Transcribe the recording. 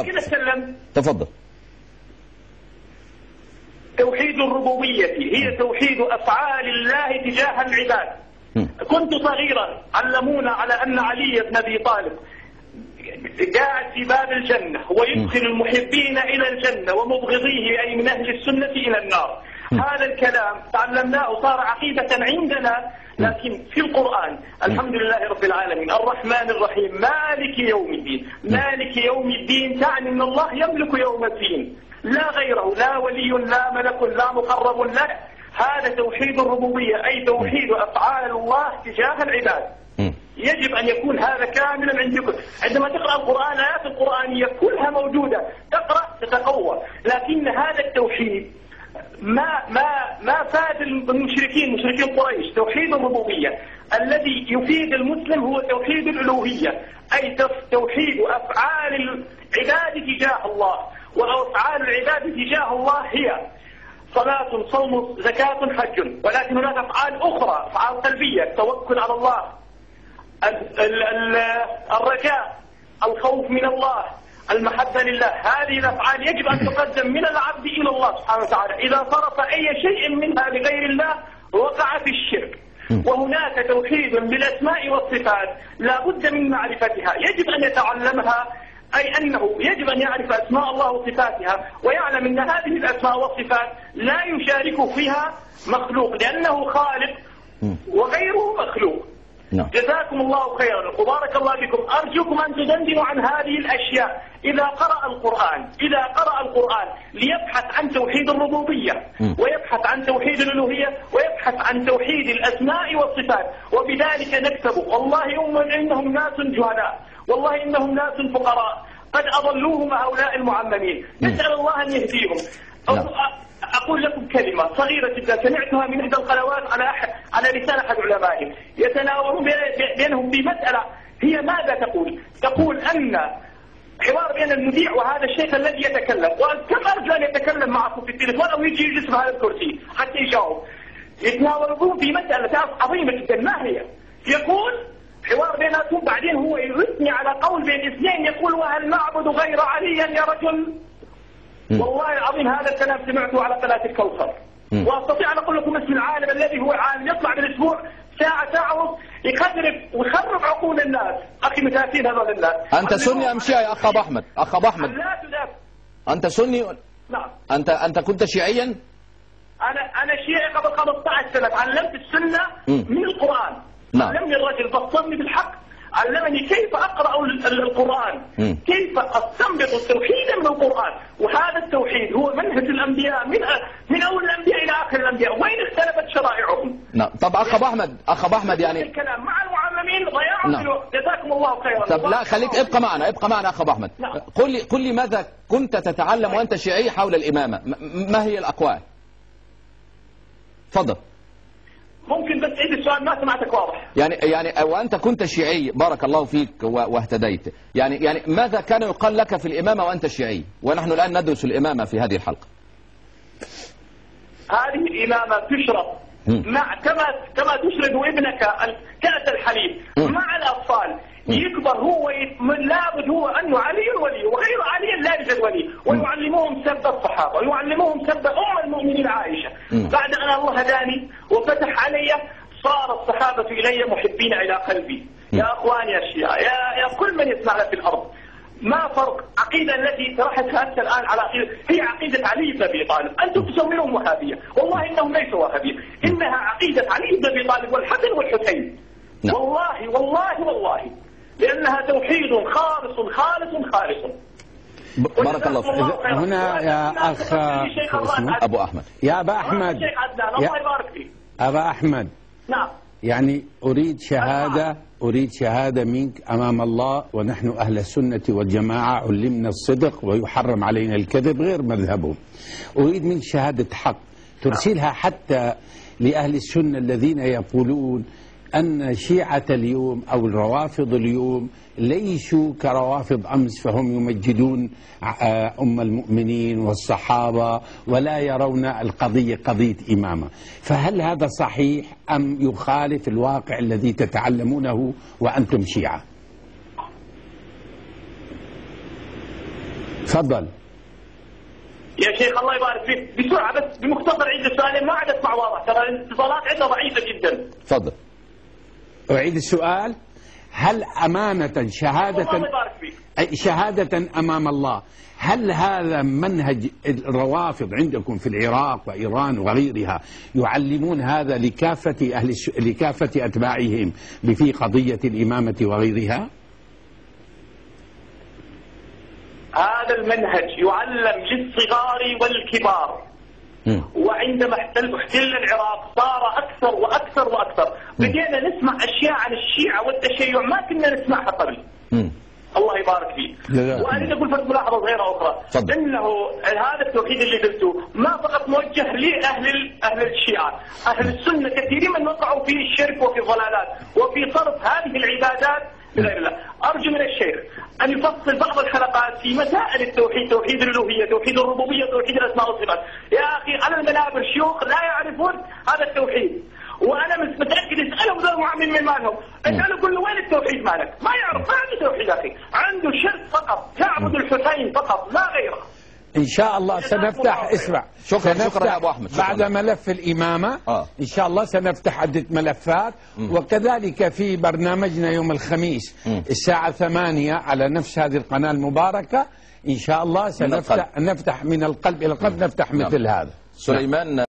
كده اتكلم. تفضل. توحيد الربوبية هي توحيد أفعال الله تجاه العباد. كنت صغيرا علمونا على أن علي بن أبي طالب قاعد في باب الجنة ويدخل المحبين إلى الجنة ومبغضيه أي من أهل السنة إلى النار. هذا الكلام تعلمناه وصار عقيدة عندنا، لكن في القرآن الحمد لله رب العالمين الرحمن الرحيم مالك يوم الدين. مالك يوم الدين تعني أن الله يملك يوم الدين لا غيره، لا ولي لا ملك لا مقرب له. هذا توحيد الربوبية أي توحيد أفعال الله تجاه العباد. يجب أن يكون هذا كاملا عندكم. عندما تقرأ القرآن الآيات القرآنية كلها موجودة، تقرأ تتقوى، لكن هذا التوحيد ما فاد المشركين مشركين قريش. توحيد الربوبية الذي يفيد المسلم هو توحيد الألوهية أي توحيد أفعال العباد تجاه الله، وأفعال العباد تجاه الله هي صلاة صوم زكاة حج، ولكن هناك أفعال أخرى أفعال قلبية التوكل على الله، الرجاء، الخوف من الله، المحبة لله. هذه الأفعال يجب أن تقدم من العبد إلى الله سبحانه وتعالى. إذا صرف أي شيء منها لغير الله وقع في الشرك. وهناك توحيد بالأسماء والصفات لا بد من معرفتها، يجب أن يتعلمها، أي أنه يجب أن يعرف أسماء الله وصفاتها ويعلم أن هذه الأسماء والصفات لا يشارك فيها مخلوق لأنه خالق وغيره مخلوق. جزاكم الله خيرا وبارك الله بكم. أرجوكم أن تدندنوا عن هذه الأشياء إذا قرأ القرآن ليبحث عن توحيد الربوبية ويبحث عن توحيد الألوهية ويبحث عن توحيد الأسماء والصفات، وبذلك نكتب والله إنهم ناس جهلاء، والله إنهم ناس فقراء قد أضلوهم هؤلاء المعممين. نسأل الله أن يهديهم. أقول لكم كلمة صغيرة جدا سمعتها من إحدى القنوات على لسان أحد علمائهم يتناورون بينهم في مسألة. هي ماذا تقول؟ تقول أن حوار بين المذيع وهذا الشيخ الذي يتكلم، وكم أرجو أن يتكلم معكم في التليفون أو يجي يجلس على الكرسي حتى يجاوب. يتناورون في مسألة عظيمة جدا. ما هي؟ يقول حوار بيناتهم بعدين هو يثني على قول بين اثنين يقول وهل نعبد غير عليا يا رجل؟ والله العظيم هذا الكلام سمعته على قناة الكوثر، واستطيع ان اقول لكم اسم العالم الذي هو عالم يطلع بالاسبوع ساعة ونص يخرب عقول الناس. اخي مساكين هذول الناس. انت سني ام شيعي يا اخ ابو احمد؟ اخ ابو احمد لا تدافع. انت سني؟ نعم. انت كنت شيعيا؟ انا شيعي قبل 15 سنة. تعلمت السنة من القرآن. نعم. علمني الرجل بصرني بالحق، علمني كيف أقرأ القرآن، كيف أستنبط التوحيد من القرآن. وهذا التوحيد هو منهج الأنبياء من أول الأنبياء إلى آخر الأنبياء، وين اختلفت شرائعهم. نعم. طب أخ أبو أحمد يعني الكلام مع المعممين ضياع. نعم. جزاكم الله خيرا. طب لا خليك ابقى معنا أخ أبو أحمد. نعم. قل لي ماذا كنت تتعلم وأنت شيعي حول الإمامة؟ ما هي الأقوال؟ تفضل. ممكن بس عيد السؤال ما سمعتك واضح. يعني وأنت كنت شيعي بارك الله فيك واهتديت، يعني ماذا كان يقال لك في الإمامة وأنت شيعي؟ ونحن الآن ندرس الإمامة في هذه الحلقة. هذه الإمامة تشرب كما تشرب ابنك كأس الحليب مع الأطفال. يكبر هو لابد هو أنه علي ولي وغير علي لا يوجد ولي، ويعلموهم سب الصحابة ويعلموهم سب أم المؤمنين عائشة. بعد أن الله هداني وفتح علي صار الصحابة إلي محبين إلى قلبي. يا أخواني يا الشيعة يا كل من يسمعنا في الأرض، ما فرق عقيدة التي طرحتها أنت الآن على عقيدة هي عقيدة علي بن أبي طالب. أنتم تسمونهم وهابية، والله إنهم ليسوا وهابية، إنها عقيدة علي بن أبي طالب والحسن والحسين. والله والله والله لأنها توحيد خالص. بارك الله فيك. هنا يا أخ أبو أحمد. يا أبا أحمد. الله يبارك فيك. أبا أحمد. نعم. يعني أريد شهادة منك أمام الله، ونحن أهل السنة والجماعة علمنا الصدق ويحرم علينا الكذب غير مذهبهم. أريد منك شهادة حق ترسلها حتى لأهل السنة الذين يقولون أن شيعة اليوم أو الروافض اليوم ليسوا كروافض أمس، فهم يمجدون أم المؤمنين والصحابة ولا يرون القضية قضية إمامة. فهل هذا صحيح أم يخالف الواقع الذي تتعلمونه وأنتم شيعة؟ تفضل يا شيخ الله يبارك فيك، بسرعة بس بمختصر عيد السؤالين، ما عاد اسمع واضح، ترى الاتصالات عندنا ضعيفة جدا. تفضل. أعيد السؤال. هل أمانة شهادة أمام الله، هل هذا منهج الروافض عندكم في العراق وإيران وغيرها يعلمون هذا لكافة أتباعهم في قضية الإمامة وغيرها؟ هذا المنهج يعلم للصغار والكبار. وعندما احتل العراق صار أكثر وأكثر وأكثر. بدينا نسمع أشياء عن الشيعة والتشيع ما كنا نسمعها قبل. الله يبارك فيك. وأريد أقول فقط ملاحظة صغيرة أخرى، إنه هذا التوحيد اللي قلته ما فقط موجه لأهل الشيعة، أهل السنة كثيرين من وقعوا في الشرك وفي الضلالات وفي صرف هذه العبادات لغير الله. أرجو من الشيخ أن يفصل بعض الحلقات في مسائل التوحيد، توحيد الألوهية، توحيد الربوبية، توحيد الأسماء والصفات. يا أخي على المنابر شيوخ لا يعرفون هذا التوحيد، وأنا متأكد اسألهم ذول معاملين من مالهم، اسأله قل له وين التوحيد مالك؟ ما يعرف، ما عنده توحيد أخي، عنده شرك فقط، يعبد الحسين فقط لا غيره. إن شاء الله سنفتح، اسمع، شكرا يا أبو أحمد. بعد ملف الإمامة إن شاء الله سنفتح عدة ملفات. وكذلك في برنامجنا يوم الخميس الساعة 8 على نفس هذه القناة المباركة إن شاء الله سنفتح من القلب إلى القلب، نفتح مثل هذا. سليمان